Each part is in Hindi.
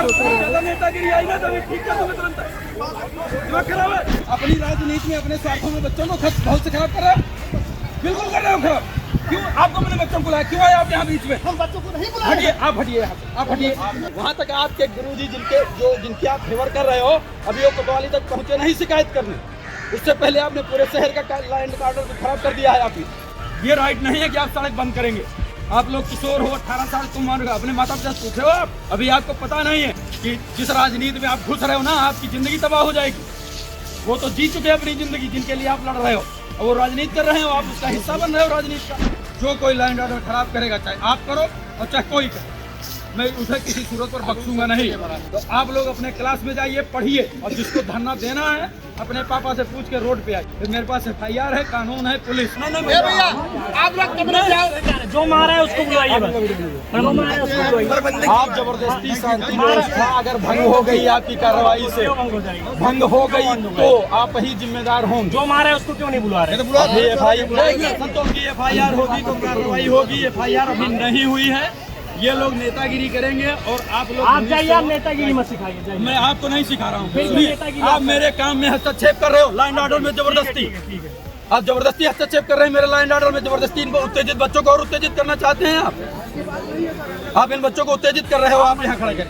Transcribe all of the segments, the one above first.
नेतागिरी आई ना तो ठीक है तुम्हें तुरंत दिमाग खराब है। अपनी राजनीति में अपने स्वार्थों में बच्चों को बहुत से खराब कर रहे हो, बिल्कुल कर रहे हो खराब। क्यों आपको मैंने बच्चों को बुलाया, क्यों आए आप यहाँ बीच में? हम बच्चों को नहीं बुलाए। हटिए, आप हटिए यहाँ से, आप हटिए। वहाँ तक आपके गुरुजी जिनके आप फेवर कर रहे हो, अभी वो कोतवाली तक पहुँचे नहीं शिकायत करने। उससे पहले आपने पूरे शहर का लाइन ऑर्डर खराब कर दिया है। आप ये राइट नहीं है कि आप सड़क बंद करेंगे। आप लोग किशोर हो, 18 साल तुम मान रहे हो, अपने माता पिता पूछे हो आप? अभी आपको पता नहीं है कि जिस राजनीति में आप घुस रहे हो ना, आपकी जिंदगी तबाह हो जाएगी। वो तो जी चुके हैं अपनी जिंदगी, जिनके लिए आप लड़ रहे हो, और वो राजनीति कर रहे हो, आप उसका हिस्सा बन रहे हो राजनीति का। जो कोई लाइन ऑर्डर खराब करेगा, चाहे आप करो और चाहे कोई करे, मैं उसे किसी सूरत पर बख्शूंगा नहीं। तो आप लोग अपने क्लास में जाइए, पढ़िए, और जिसको धरना देना है अपने पापा से पूछ के रोड पे आइए। फिर मेरे पास FIR है, कानून है, पुलिस। नहीं भैया, आप लोग कमरे में जाओ, जो मारा है उसको बुलाइए। आप जबरदस्ती शांति व्यवस्था अगर भंग हो गई, आपकी कार्रवाई से भंग हो गई, तो आप ही जिम्मेदार होंगे। जो मारा है उसको क्यों नहीं बुला रहे? संतों की FIR होगी तो कार्रवाई होगी। FIR अभी नहीं हुई है। ये लोग नेतागिरी करेंगे और आप लोग जाइए, आप नेतागिरी मत सिखाइए। मैं आपको नहीं सिखा रहा हूँ। आप मेरे काम में हस्तक्षेप कर रहे हो, लाइन ऑर्डर में जबरदस्ती। आप जबरदस्ती हस्तक्षेप कर रहे हैं मेरे लाइन ऑर्डर में, जबरदस्ती इनको उत्तेजित, बच्चों को और उत्तेजित करना चाहते हैं आप इन बच्चों को उत्तेजित कर रहे हो। आप यहाँ खड़े कर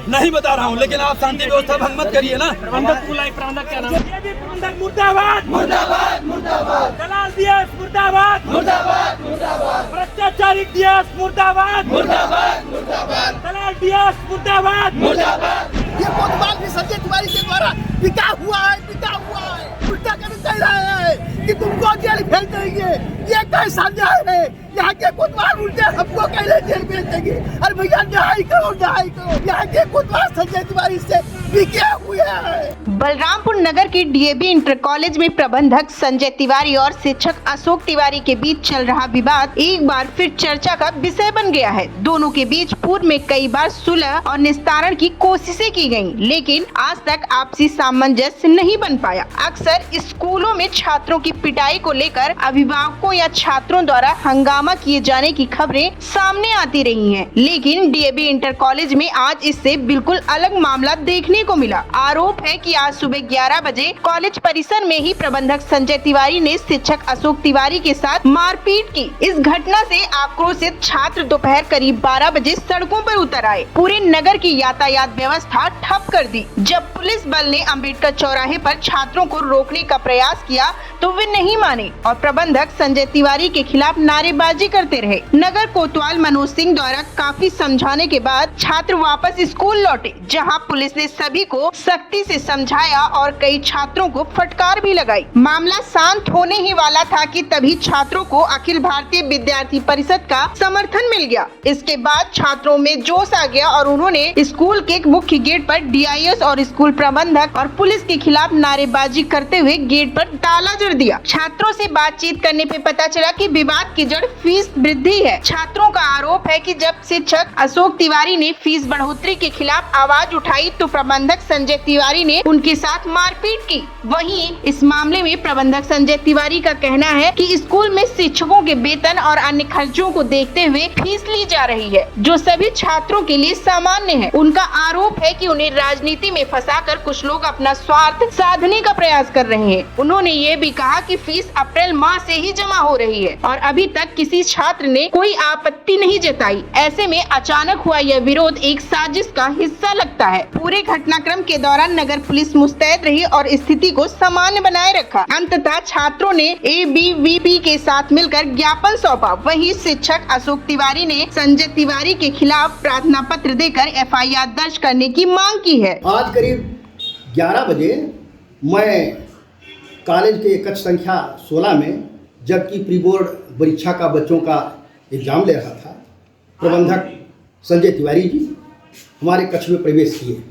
नहीं बता रहा हूँ, लेकिन आप शांति व्यवस्था भंग मत करिए ना। प्रबंधक क्या नाम है? मुर्दाबाद, मुर्दाबाद, मुर्दाबाद। दलाल डीएस मुर्दाबाद, मुर्दाबाद, मुर्दाबाद। भ्रष्टाचारी डीएस मुर्दाबाद, मुर्दाबाद, मुर्दाबाद। दलाल डीएस मुर्दाबाद, मुर्दाबाद। ये कोतवाल भी संजय तिवारी के द्वारा पिटा हुआ है, पिटा हुआ है। उल्टा कर कह रहे हैं कि तुमको जेल भेज देंगे। ये कैसा न्याय है? यहाँ के कोतवाल उल्टे हमको कह रहे जेल भेज देंगे। अरे भैया न्याय करो, न्याय करो। यहाँ के कोतवाल संजय तिवारी से बिके हुए हैं। बलरामपुर नगर के DAV इंटर कॉलेज में प्रबंधक संजय तिवारी और शिक्षक अशोक तिवारी के बीच चल रहा विवाद एक बार फिर चर्चा का विषय बन गया है। दोनों के बीच पूर्व में कई बार सुलह और निस्तारण की कोशिशें की गयी, लेकिन आज तक आपसी सामंजस्य नहीं बन पाया। अक्सर स्कूलों में छात्रों की पिटाई को लेकर अभिभावकों या छात्रों द्वारा हंगामा किए जाने की खबरें सामने आती रही हैं, लेकिन DAV इंटर कॉलेज में आज इससे बिल्कुल अलग मामला देखने को मिला। आरोप है कि आज सुबह 11 बजे कॉलेज परिसर में ही प्रबंधक संजय तिवारी ने शिक्षक अशोक तिवारी के साथ मारपीट की। इस घटना से आक्रोशित छात्र दोपहर करीब 12 बजे सड़कों पर उतर आए, पूरे नगर की यातायात व्यवस्था ठप कर दी। जब पुलिस बल ने अंबेडकर चौराहे पर छात्रों को रोकने का प्रयास किया तो वे नहीं माने और प्रबंधक संजय तिवारी के खिलाफ नारेबाजी करते रहे। नगर कोतवाल मनोज सिंह द्वारा काफी समझाने के बाद छात्र वापस स्कूल लौटे, जहां पुलिस ने सभी को सख्ती से समझाया और कई छात्रों को फटकार भी लगाई। मामला शांत होने ही वाला था कि तभी छात्रों को अखिल भारतीय विद्यार्थी परिषद का समर्थन मिल गया। इसके बाद छात्रों में जोश आ गया और उन्होंने स्कूल के मुख्य गेट पर DIS और स्कूल प्रबंधक और पुलिस के खिलाफ नारेबाजी करते हुए गेट पर ताला जड़ दिया। छात्रों से बातचीत करने पे पता चला कि विवाद की जड़ फीस वृद्धि है। छात्रों का आरोप है कि जब शिक्षक अशोक तिवारी ने फीस बढ़ोतरी के खिलाफ आवाज उठाई तो प्रबंधक संजय तिवारी ने उनके साथ मारपीट की। वहीं इस मामले में प्रबंधक संजय तिवारी का कहना है कि स्कूल में शिक्षकों के वेतन और अन्य खर्चों को देखते हुए फीस ली जा रही है, जो सभी छात्रों के लिए सामान्य है। उनका आरोप है कि उन्हें राजनीति में फंसाकर कुछ लोग अपना स्वार्थ साधने का प्रयास कर रहे हैं। उन्होंने ये भी कहा कि फीस अप्रैल माह से ही जमा हो रही है और अभी तक किसी छात्र ने कोई आपत्ति नहीं जताई। ऐसे में अचानक हुआ यह विरोध एक साजिश का हिस्सा लगता है। पूरे घटनाक्रम के दौरान नगर पुलिस मुस्तैद रही और स्थिति को सामान्य बनाए रखा। अंततः छात्रों ने ABVP के साथ मिलकर ज्ञापन सौंपा। वहीं शिक्षक अशोक तिवारी ने संजय तिवारी के खिलाफ प्रार्थना पत्र देकर FIR दर्ज करने की मांग की है। आज करीब 11 बजे मैं कॉलेज के कक्ष संख्या 16 में, जबकि प्री बोर्ड परीक्षा का बच्चों का एग्जाम ले रहा था, प्रबंधक संजय तिवारी जी हमारे कक्ष में प्रवेश किए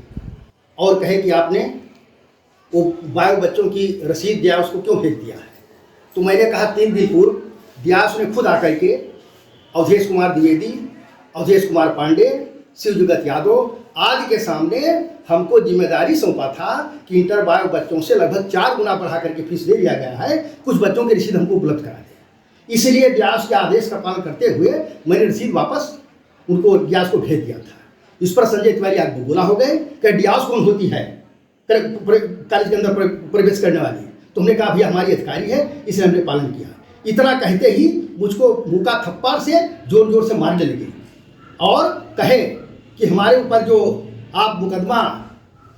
और कहे कि आपने वो बायो बच्चों की रसीद दिया, उसको क्यों भेज दिया है? तो मैंने कहा 3 दिन पूर्व व्यास ने खुद आकर के अवधेश कुमार द्विवेदी, अवधेश कुमार पांडे, शिवजुगत यादव आदि के सामने हमको जिम्मेदारी सौंपा था कि इंटर बायो बच्चों से लगभग 4 गुना बढ़ा करके फीस ले लिया गया है, कुछ बच्चों की रसीद हमको उपलब्ध करा दें। इसलिए व्यास के आदेश का पालन करते हुए मैंने रसीद वापस उनको व्यास को भेज दिया था। इस पर संजय तिवारी आग बबूला हो गए कि डियास कौन होती है कॉलेज के अंदर प्रवेश करने वाली। तो हमने कहा भैया हमारी अधिकारी है, इसे हमने पालन किया। इतना कहते ही मुझको मुँह का थप्पड़ से जोर जोर से मारने लगे और कहे कि हमारे ऊपर जो आप मुकदमा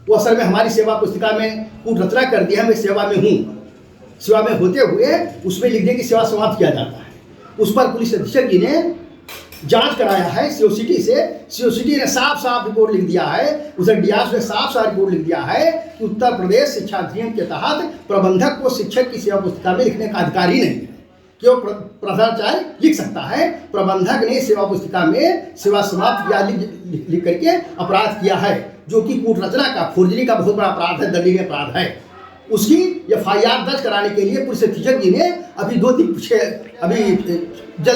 वो असल में हमारी सेवा पुस्तिका में कूट रचना कर दिया, मैं सेवा में हूँ, सेवा में होते हुए उसमें लिखने की सेवा समाप्त किया जाता है। उस पर पुलिस अधीक्षक जी ने जांच कराया है सीओसीटी से। सीओसीटी ने साफ साफ रिपोर्ट लिख दिया है, उधर डियास ने साफ साफ रिपोर्ट लिख दिया है कि उत्तर प्रदेश शिक्षा अधिनियम के तहत प्रबंधक को शिक्षक की सेवा पुस्तिका में लिखने का अधिकार ही नहीं है। क्यों प्रधानाचार्य लिख सकता है, प्रबंधक ने सेवा पुस्तिका में सेवा समाप्त किया लिख करके अपराध किया है, जो कि कूट रचना का फोर्जरी का बहुत बड़ा अपराध है, दंडनीय अपराध है। उसकी एफआईआर दर्ज कराने के लिए पुलिस अधीक्षक जी ने अभी जल्दी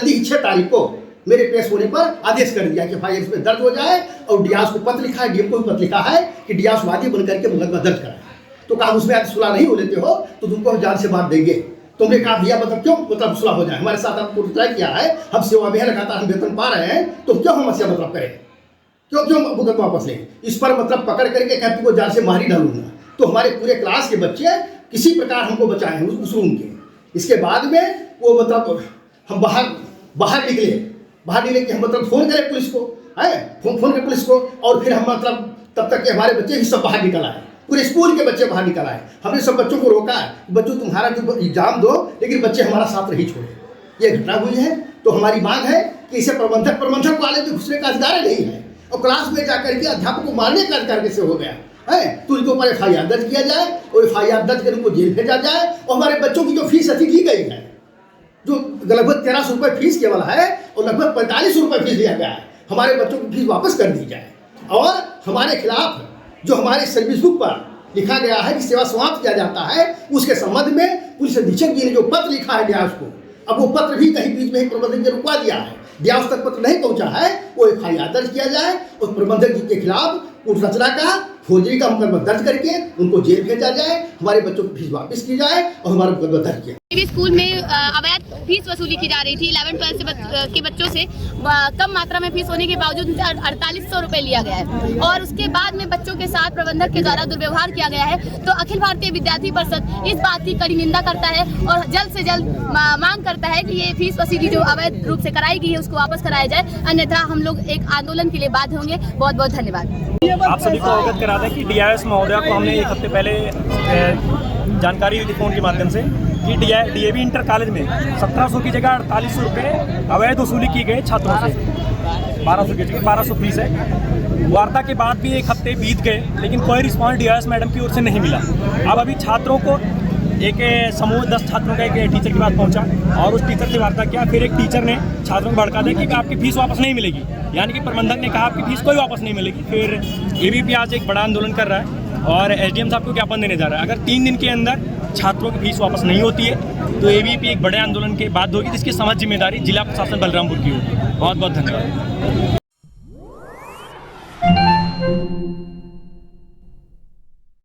ही 6 तारीख को मेरे पेश होने पर आदेश कर दिया कि एफआईआर इसमें दर्ज हो जाए। और डियास को पत्र लिखा है, डीएम को भी पत्र लिखा है कि डियास वादी बनकर के मुकदमा दर्ज कराए। तो कहा उसमें आप सुलह नहीं हो लेते हो तो तुमको हम जान से मार देंगे। तुमने कहा भैया मतलब क्यों मतलब सुलह हो जाए, हमारे साथ आपको तय किया है, हम सेवा में लगातार हम वेतन पा रहे हैं, तो क्यों हम समस्या मतलब करें, क्यों मुकदमा वापस लें। इस पर मतलब पकड़ करके कहते को जान से मार ही डालूंगा। तो हमारे पूरे क्लास के बच्चे किसी प्रकार हमको बचाए उस रूम के। इसके बाद में वो मतलब हम बाहर निकले कि हम मतलब फ़ोन करें पुलिस को, है फ़ोन करें पुलिस को। और फिर हम मतलब तब तक के हमारे बच्चे ही सब बाहर निकल आए, पूरे स्कूल के बच्चे बाहर निकल आए। हमने सब बच्चों को रोका, बच्चों तुम्हारा जो एग्जाम दो, लेकिन बच्चे हमारा साथ नहीं छोड़े। ये घटना हुई है। तो हमारी मांग है कि इसे प्रबंधक वाले भी घुसने का अधिकार नहीं है, और क्लास में जाकर के अध्यापक को मारने का अधिकार कैसे हो गया है। तो इनके ऊपर एफआईआर दर्ज किया जाए और एफआईआर दर्ज कर उनको जेल भेजा जाए। और हमारे बच्चों की जो फीस अधिक ली गई है, जो लगभग 1300 रुपये फीस केवल है और लगभग 4500 रुपये फीस लिया गया है, हमारे बच्चों की फीस वापस कर दी जाए। और हमारे खिलाफ जो हमारे सर्विस बुक पर लिखा गया है कि सेवा समाप्त किया जाता है, उसके संबंध में पुलिस अधीक्षक जी ने जो पत्र लिखा है डियास को, अब वो पत्र भी कहीं बीच में ही प्रबंधक ने रुकवा दिया है, डियास तक पत्र नहीं पहुंचा है। वो एफआईआर दर्ज किया जाए और प्रबंधक जी के खिलाफ कूट रचना का फौजरी का मुकदमा दर्ज करके उनको जेल भेजा जाए, हमारे बच्चों की फीस वापस की जाए और हमारा मुकदमा दर्ज किया। स्कूल में अवैध फीस वसूली की जा रही थी। 11-12 के बच्चों से कम मात्रा में फीस होने के बावजूद 4800 रुपये लिया गया है और उसके बाद में बच्चों के साथ प्रबंधक के द्वारा दुर्व्यवहार किया गया है। तो अखिल भारतीय विद्यार्थी परिषद इस बात की कड़ी निंदा करता है और जल्द से जल्द मांग करता है कि ये फीस वसूली जो अवैध रूप से कराई गई है उसको वापस कराया जाए, अन्यथा हम लोग एक आंदोलन के लिए बाध्य होंगे। बहुत बहुत धन्यवाद। आप सभी को अवगत करा दें कि डीआईएस महोदया को हमने 1 हफ्ते पहले जानकारी दी फोन के माध्यम से कि डीएवी इंटर कॉलेज में 1700 की जगह 4800 रुपये अवैध वसूली की गए छात्रों से। 1200 की जगह 1200 फीस है। वार्ता के बाद भी 1 हफ्ते बीत गए, लेकिन कोई रिस्पॉन्स डीआईएस मैडम की ओर से नहीं मिला। अब अभी छात्रों को एक समूह 10 छात्रों का एक टीचर के पास पहुंचा और उस टीचर से वार्ता किया। फिर एक टीचर ने छात्रों को भड़का दिया कि आपकी फीस वापस नहीं मिलेगी, यानी कि प्रबंधक ने कहा आपकी फीस कोई वापस नहीं मिलेगी। फिर एबीपी आज एक बड़ा आंदोलन कर रहा है और एसडीएम साहब को ज्ञापन देने जा रहा है। अगर 3 दिन के अंदर छात्रों की फीस वापस नहीं होती है तो एबीपी एक बड़े आंदोलन के बाद होगी, जिसकी समझ जिम्मेदारी जिला प्रशासन बलरामपुर की होगी। बहुत बहुत धन्यवाद।